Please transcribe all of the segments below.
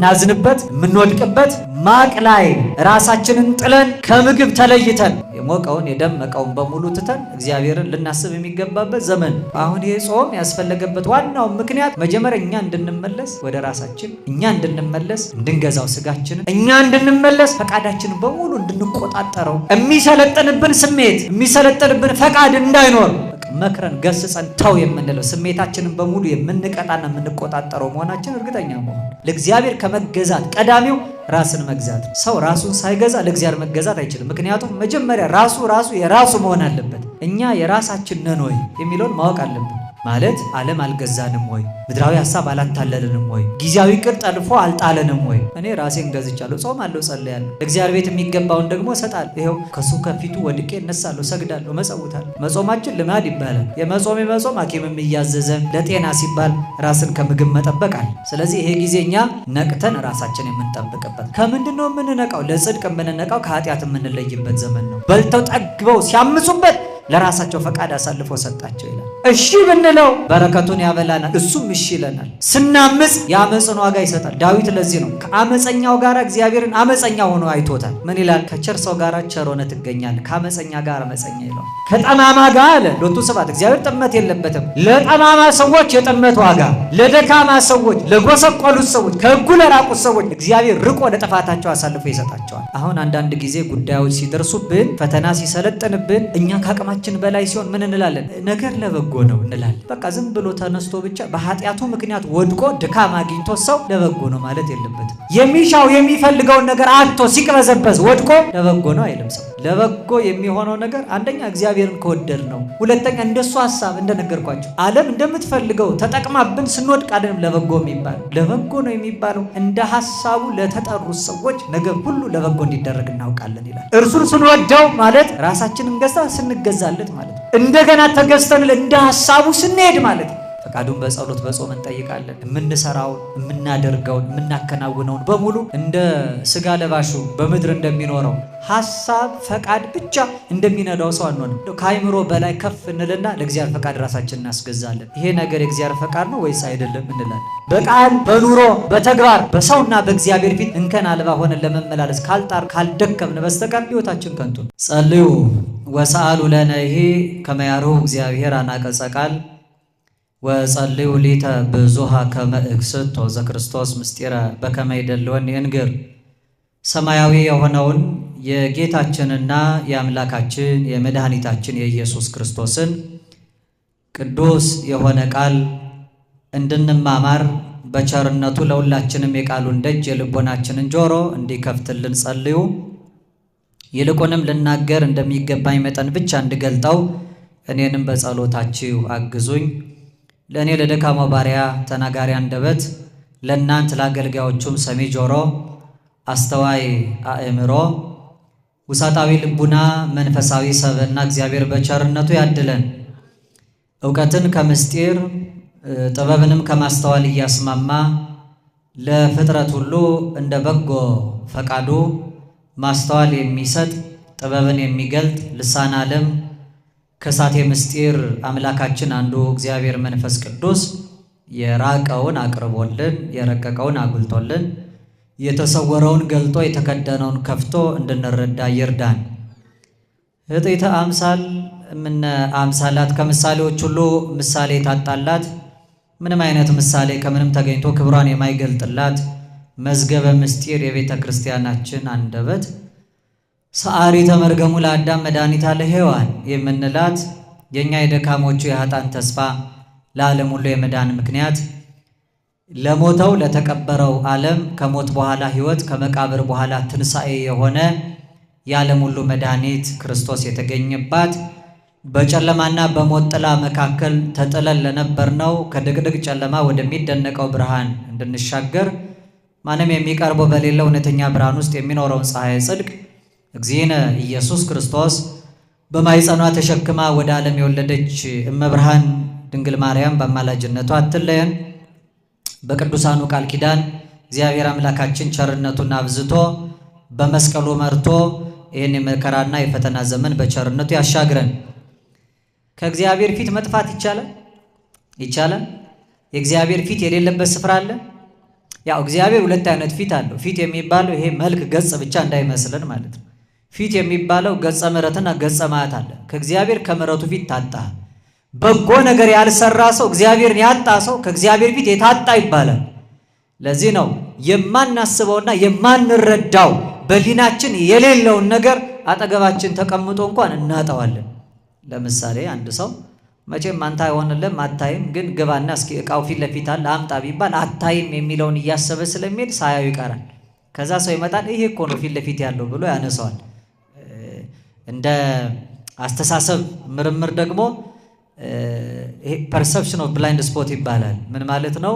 የምናዝንበት የምንወድቅበት ማቅ ላይ ራሳችንን ጥለን ከምግብ ተለይተን የሞቀውን የደመቀውን በሙሉ ትተን እግዚአብሔርን ልናስብ የሚገባበት ዘመን። አሁን ይሄ ጾም ያስፈለገበት ዋናው ምክንያት መጀመሪያ እኛ እንድንመለስ ወደ ራሳችን፣ እኛ እንድንመለስ እንድንገዛው ስጋችንን፣ እኛ እንድንመለስ ፈቃዳችንን በሙሉ እንድንቆጣጠረው የሚሰለጥንብን ስሜት የሚሰለጥንብን ፈቃድ እንዳይኖር መክረን ገስጸን ተው የምንለው ስሜታችንን በሙሉ የምንቀጣና የምንቆጣጠረው መሆናችን እርግጠኛ መሆን። ለእግዚአብሔር ከመገዛት ቀዳሚው ራስን መግዛት። ሰው ራሱን ሳይገዛ ለእግዚአብሔር መገዛት አይችልም። ምክንያቱም መጀመሪያ ራሱ የራሱ መሆን አለበት። እኛ የራሳችን ነን ወይ የሚለውን ማወቅ አለብን። ማለት ዓለም አልገዛንም ወይ? ምድራዊ ሐሳብ አላታለልንም ወይ? ጊዜያዊ ቅር ጠልፎ አልጣለንም ወይ? እኔ ራሴን ገዝቻለሁ፣ ጾማለሁ፣ ጸልያለሁ፣ እግዚአብሔር ቤት የሚገባውን ደግሞ እሰጣለሁ። ይሄው ከሱ ከፊቱ ወድቄ እነሳለሁ፣ ሰግዳለሁ፣ መጸውታለሁ። መጾማችን ልማድ ይባላል። የመጾም ሐኪምም እያዘዘ ለጤና ሲባል ራስን ከምግብ መጠበቃል። ስለዚህ ይሄ ጊዜ እኛ ነቅተን ራሳችን የምንጠብቅበት። ከምንድነው የምንነቃው? ለጽድቅ የምንነቃው ከኃጢአት የምንለይበት ዘመን ነው። በልተው ጠግበው ሲያምፁበት ለራሳቸው ፈቃድ አሳልፎ ሰጣቸው ይላል። እሺ ብንለው በረከቱን ያበላናል፣ እሱም እሺ ይለናል። ስናምፅ የአመፅን ዋጋ ይሰጣል። ዳዊት ለዚህ ነው ከአመፀኛው ጋር እግዚአብሔርን አመፀኛ ሆኖ አይቶታል። ምን ይላል? ከቸር ሰው ጋር ቸር ሆነህ ትገኛለህ፣ ከአመፀኛ ጋር አመፀኛ ይለዋል። ከጠማማ ጋር አለ ሎቱ ስብሐት እግዚአብሔር ጥመት የለበትም። ለጠማማ ሰዎች የጥመት ዋጋ፣ ለደካማ ሰዎች፣ ለጎሰቆሉት ሰዎች፣ ከሕጉ ለራቁት ሰዎች እግዚአብሔር ርቆ ለጥፋታቸው አሳልፎ ይሰጣቸዋል። አሁን አንዳንድ ጊዜ ጉዳዮች ሲደርሱብን፣ ፈተና ሲሰለጥንብን እኛ ከአቅማችን በላይ ሲሆን ምን እንላለን? ነገር ለበጎ ነው እንላለን። በቃ ዝም ብሎ ተነስቶ ብቻ በኃጢአቱ ምክንያት ወድቆ ድካም አግኝቶ ሰው ለበጎ ነው ማለት የለበትም። የሚሻው የሚፈልገውን ነገር አጥቶ ሲቅበዘበዝ ወድቆ ለበጎ ነው አይልም ሰው። ለበጎ የሚሆነው ነገር አንደኛ እግዚአብሔርን ከወደድ ነው። ሁለተኛ እንደሱ ሐሳብ እንደነገርኳቸው ዓለም እንደምትፈልገው ተጠቅማብን ስንወድቅ አይደለም ለበጎ የሚባለው። ለበጎ ነው የሚባለው እንደ ሐሳቡ ለተጠሩት ሰዎች ነገር ሁሉ ለበጎ እንዲደረግ እናውቃለን ይላል። እርሱን ስንወደው ማለት ራሳችንን ገዝታ ስንገዛለት ማለት ነው። እንደገና ተገዝተን እንደ ሐሳቡ ስንሄድ ማለት ነው። ፈቃዱን በጸሎት በጾም እንጠይቃለን። የምንሰራውን የምናደርገውን የምናከናውነውን በሙሉ እንደ ስጋ ለባሹ በምድር እንደሚኖረው ሐሳብ ፈቃድ ብቻ እንደሚነዳው ሰው አንሆንም። ከአይምሮ በላይ ከፍ እንልና ለእግዚአብሔር ፈቃድ ራሳችን እናስገዛለን። ይሄ ነገር የእግዚአብሔር ፈቃድ ነው ወይስ አይደለም እንላለን። በቃል በኑሮ በተግባር በሰውና በእግዚአብሔር ፊት እንከን አልባ ሆነን ለመመላለስ ካልጣር ካልደከምን በስተቀር ሕይወታችን ከንቱ ነው። ጸልዩ ወሰአሉ ለነ ይሄ ከመ ያርኅቡ እግዚአብሔር አናቀጸ ቃል ወጸልዩ ሊተ ብዙሃ ከመ እክስቶ ዘክርስቶስ ምስጢረ በከመ ይደልወኒ እንግር። ሰማያዊ የሆነውን የጌታችንና የአምላካችን የመድኃኒታችን የኢየሱስ ክርስቶስን ቅዱስ የሆነ ቃል እንድንማማር በቸርነቱ ለሁላችንም የቃሉን ደጅ የልቦናችንን ጆሮ እንዲከፍትልን ጸልዩ። ይልቁንም ልናገር እንደሚገባኝ መጠን ብቻ እንድገልጠው እኔንም በጸሎታችሁ አግዙኝ። ለእኔ ለደካማው ባሪያ ተናጋሪ አንደበት፣ ለእናንት ለአገልጋዮቹም ሰሚ ጆሮ፣ አስተዋይ አእምሮ፣ ውሳጣዊ ልቡና፣ መንፈሳዊ ሰብዕና እግዚአብሔር በቸርነቱ ያድለን። እውቀትን ከምስጢር ጥበብንም ከማስተዋል እያስማማ ለፍጥረት ሁሉ እንደ በጎ ፈቃዱ ማስተዋል የሚሰጥ ጥበብን የሚገልጥ ልሳነ ዓለም ከሳቴ ምስጢር አምላካችን አንዱ እግዚአብሔር መንፈስ ቅዱስ የራቀውን አቅርቦልን የረቀቀውን አጉልቶልን የተሰወረውን ገልጦ የተከደነውን ከፍቶ እንድንረዳ ይርዳን። ህጥይተ አምሳል እምነ አምሳላት ከምሳሌዎች ሁሉ ምሳሌ ታጣላት። ምንም አይነት ምሳሌ ከምንም ተገኝቶ ክብሯን የማይገልጥላት መዝገበ ምስጢር የቤተ ክርስቲያናችን አንደበት ሰዓሪተ መርገሙ ለአዳም መድኃኒታ ለሔዋን የምንላት የእኛ የደካሞቹ የኃጥአን ተስፋ ለዓለም ሁሉ የመዳን ምክንያት ለሞተው ለተቀበረው ዓለም ከሞት በኋላ ሕይወት ከመቃብር በኋላ ትንሣኤ የሆነ የዓለም ሁሉ መድኃኒት ክርስቶስ የተገኘባት በጨለማና በሞት ጥላ መካከል ተጥለን ለነበርነው ከድቅድቅ ጨለማ ወደሚደነቀው ብርሃን እንድንሻገር ማንም የሚቀርበው በሌለው እውነተኛ ብርሃን ውስጥ የሚኖረውን ፀሐይ ጽድቅ እግዚእነ ኢየሱስ ክርስቶስ በማኅፀኗ ተሸክማ ወደ ዓለም የወለደች እመብርሃን ድንግል ማርያም በአማላጅነቷ አትለየን። በቅዱሳኑ ቃል ኪዳን እግዚአብሔር አምላካችን ቸርነቱን አብዝቶ በመስቀሉ መርቶ ይህን የመከራና የፈተና ዘመን በቸርነቱ ያሻግረን። ከእግዚአብሔር ፊት መጥፋት ይቻላል? ይቻላል? የእግዚአብሔር ፊት የሌለበት ስፍራ አለ? ያው እግዚአብሔር ሁለት አይነት ፊት አለው። ፊት የሚባለው ይሄ መልክ ገጽ ብቻ እንዳይመስለን ማለት ነው። ፊት የሚባለው ገጸ ምሕረትና ገጸ መዓት አለ። ከእግዚአብሔር ከምሕረቱ ፊት ታጣ። በጎ ነገር ያልሰራ ሰው እግዚአብሔርን ያጣ ሰው ከእግዚአብሔር ፊት የታጣ ይባላል። ለዚህ ነው የማናስበውና የማንረዳው በሊናችን የሌለውን ነገር አጠገባችን ተቀምጦ እንኳን እናጣዋለን። ለምሳሌ አንድ ሰው መቼም አንተ አይሆንልህም አታይም፣ ግን ግባና እስኪ እቃው ፊት ለፊት አለ አምጣ ቢባል አታይም የሚለውን እያሰበ ስለሚሄድ ሳያዩ ይቀራል። ከዛ ሰው ይመጣል፣ ይሄ እኮ ነው ፊት ለፊት ያለው ብሎ ያነሳዋል። እንደ አስተሳሰብ ምርምር ደግሞ ይሄ ፐርሰፕሽን ኦፍ ብላይንድ ስፖት ይባላል። ምን ማለት ነው?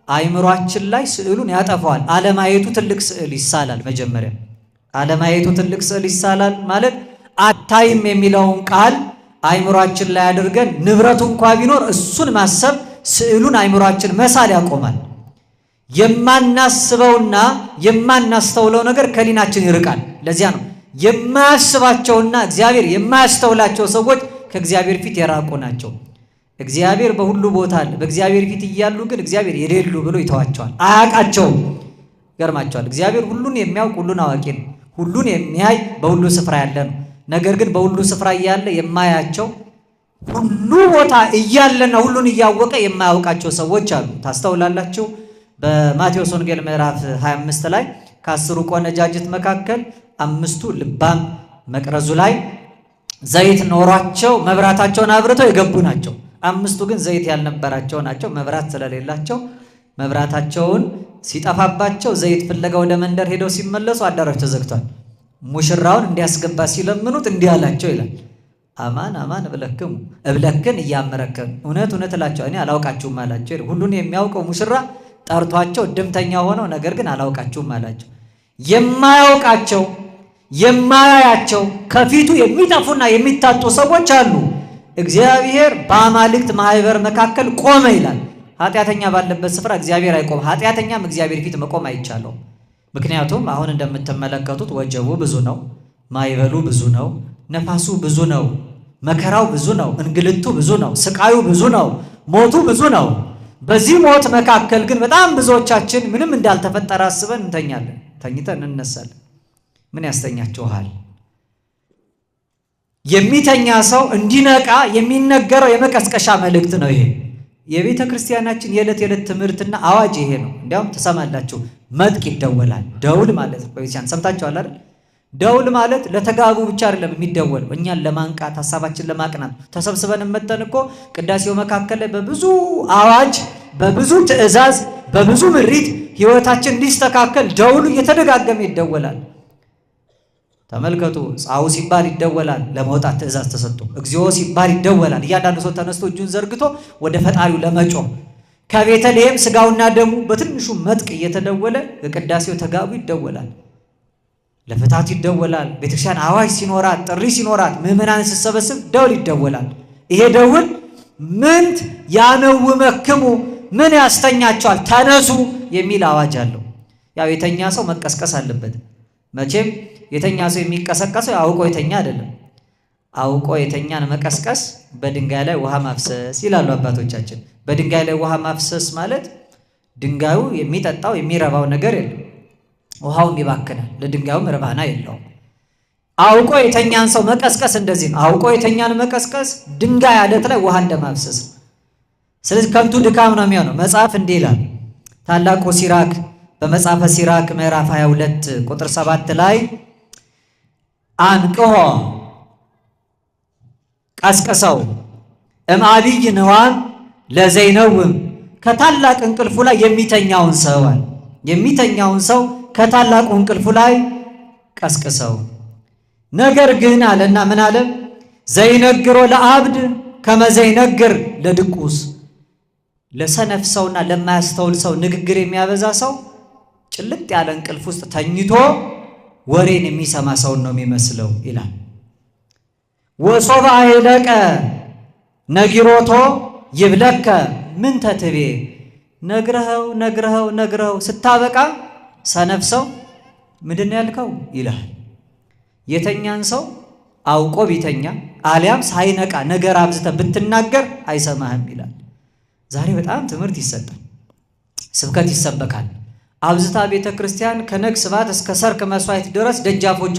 አይምሯችን ላይ ስዕሉን ያጠፋዋል። አለማየቱ ትልቅ ስዕል ይሳላል። መጀመሪያ አለማየቱ ትልቅ ስዕል ይሳላል ማለት አታይም የሚለውን ቃል አይምሯችን ላይ አድርገን ንብረቱ እንኳን ቢኖር እሱን ማሰብ ስዕሉን አይምሯችን መሳል ያቆማል። የማናስበውና የማናስተውለው ነገር ከሊናችን ይርቃል። ለዚያ ነው የማያስባቸውና እግዚአብሔር የማያስተውላቸው ሰዎች ከእግዚአብሔር ፊት የራቁ ናቸው። እግዚአብሔር በሁሉ ቦታ አለ። በእግዚአብሔር ፊት እያሉ ግን እግዚአብሔር የሌሉ ብሎ ይተዋቸዋል፣ አያውቃቸውም። ይገርማቸዋል። እግዚአብሔር ሁሉን የሚያውቅ ሁሉን አዋቂ ነው። ሁሉን የሚያይ በሁሉ ስፍራ ያለ ነው። ነገር ግን በሁሉ ስፍራ እያለ የማያቸው ሁሉ ቦታ እያለና ሁሉን እያወቀ የማያውቃቸው ሰዎች አሉ። ታስተውላላችሁ። በማቴዎስ ወንጌል ምዕራፍ 25 ላይ ከ10 ቆነጃጅት መካከል 5ቱ ልባም መቅረዙ ላይ ዘይት ኖሯቸው መብራታቸውን አብርተው የገቡ ናቸው። 5ቱ ግን ዘይት ያልነበራቸው ናቸው። መብራት ስለሌላቸው መብራታቸውን ሲጠፋባቸው ዘይት ፍለጋ ወደ መንደር ሄደው ሲመለሱ አዳራሽ ተዘግቷል። ሙሽራውን እንዲያስገባ ሲለምኑት እንዲህ አላቸው ይላል፣ አማን አማን እብለክን እያመረከን እውነት እውነት እላቸው እኔ አላውቃችሁም አላቸው። ሁሉን የሚያውቀው ሙሽራ ጠርቷቸው እድምተኛ ሆነው ነገር ግን አላውቃችሁም አላቸው። የማያውቃቸው የማያያቸው ከፊቱ የሚጠፉና የሚታጡ ሰዎች አሉ። እግዚአብሔር በአማልክት ማህበር መካከል ቆመ ይላል። ኃጢአተኛ ባለበት ስፍራ እግዚአብሔር አይቆም። ኃጢአተኛም እግዚአብሔር ፊት መቆም አይቻለው። ምክንያቱም አሁን እንደምትመለከቱት ወጀቡ ብዙ ነው፣ ማይበሉ ብዙ ነው፣ ነፋሱ ብዙ ነው፣ መከራው ብዙ ነው፣ እንግልቱ ብዙ ነው፣ ስቃዩ ብዙ ነው፣ ሞቱ ብዙ ነው። በዚህ ሞት መካከል ግን በጣም ብዙዎቻችን ምንም እንዳልተፈጠረ አስበን እንተኛለን፣ ተኝተን እንነሳለን። ምን ያስተኛችኋል? የሚተኛ ሰው እንዲነቃ የሚነገረው የመቀስቀሻ መልእክት ነው። ይሄ የቤተ ክርስቲያናችን የዕለት የዕለት ትምህርትና አዋጅ ይሄ ነው። እንዲያውም ትሰማላችሁ፣ መጥቅ ይደወላል። ደውል ማለት ነው። በቤተክርስቲያን ሰምታችኋል አይደል? ደውል ማለት ለተጋቡ ብቻ አይደለም የሚደወለው፣ እኛን ለማንቃት ሀሳባችን ለማቅናት ተሰብስበን መተን እኮ ቅዳሴው መካከል ላይ በብዙ አዋጅ፣ በብዙ ትእዛዝ፣ በብዙ ምሪት ህይወታችን እንዲስተካከል ደውሉ እየተደጋገመ ይደወላል። ተመልከቱ። ጻው ሲባል ይደወላል፣ ለመውጣት ትእዛዝ ተሰጥቶ። እግዚኦ ሲባል ይደወላል፣ እያንዳንዱ ሰው ተነስቶ እጁን ዘርግቶ ወደ ፈጣሪው ለመጮህ። ከቤተልሔም ስጋውና ደሙ በትንሹ መጥቅ እየተደወለ በቅዳሴው ተጋቡ ይደወላል፣ ለፍታት ይደወላል። ቤተክርስቲያን አዋጅ ሲኖራት፣ ጥሪ ሲኖራት፣ ምዕመናን ሲሰበስብ ደውል ይደወላል። ይሄ ደውል ምንት ያነውመክሙ ምን ያስተኛቸዋል ተነሱ የሚል አዋጅ አለው። ያው የተኛ ሰው መቀስቀስ አለበት። መቼም የተኛ ሰው የሚቀሰቀሰው አውቆ የተኛ አይደለም። አውቆ የተኛን መቀስቀስ በድንጋይ ላይ ውሃ ማፍሰስ ይላሉ አባቶቻችን። በድንጋይ ላይ ውሃ ማፍሰስ ማለት ድንጋዩ የሚጠጣው የሚረባው ነገር የለም፣ ውሃውም ይባክናል፣ ለድንጋዩም ርባና የለውም። አውቆ የተኛን ሰው መቀስቀስ እንደዚህ ነው። አውቆ የተኛን መቀስቀስ ድንጋይ አለት ላይ ውሃ እንደማፍሰስ። ስለዚህ ከንቱ ድካም ነው የሚሆነው። መጽሐፍ እንዲህ ይላል። ታላቁ ሲራክ በመጽሐፈ ሲራክ ምዕራፍ 22 ቁጥር 7 ላይ አንቅሖ ቀስቅሰው እምአብይ ንዋም ለዘይነውም ከታላቅ እንቅልፉ ላይ የሚተኛውን ሰው የሚተኛውን ሰው ከታላቁ እንቅልፉ ላይ ቀስቅሰው። ነገር ግን አለና ምን አለ? ዘይነግሮ ለአብድ ከመዘይነግር ለድቁስ። ለሰነፍ ሰውና ለማያስተውል ሰው ንግግር የሚያበዛ ሰው ጭልጥ ያለ እንቅልፍ ውስጥ ተኝቶ ወሬን የሚሰማ ሰው ነው የሚመስለው ይላል። ወሶባ ሄለቀ ነጊሮቶ ይብለከ ምን ተትቤ። ነግረኸው ስታበቃ ሰነፍ ሰው ምንድን ነው ያልከው ይላል። የተኛን ሰው አውቆ ቢተኛ አሊያም ሳይነቃ ነገር አብዝተ ብትናገር አይሰማህም ይላል። ዛሬ በጣም ትምህርት ይሰጣል፣ ስብከት ይሰበካል። አብዝታ ቤተ ክርስቲያን ከነግስ ባት እስከ ሰርክ መስዋዕት ድረስ ደጃፎቿ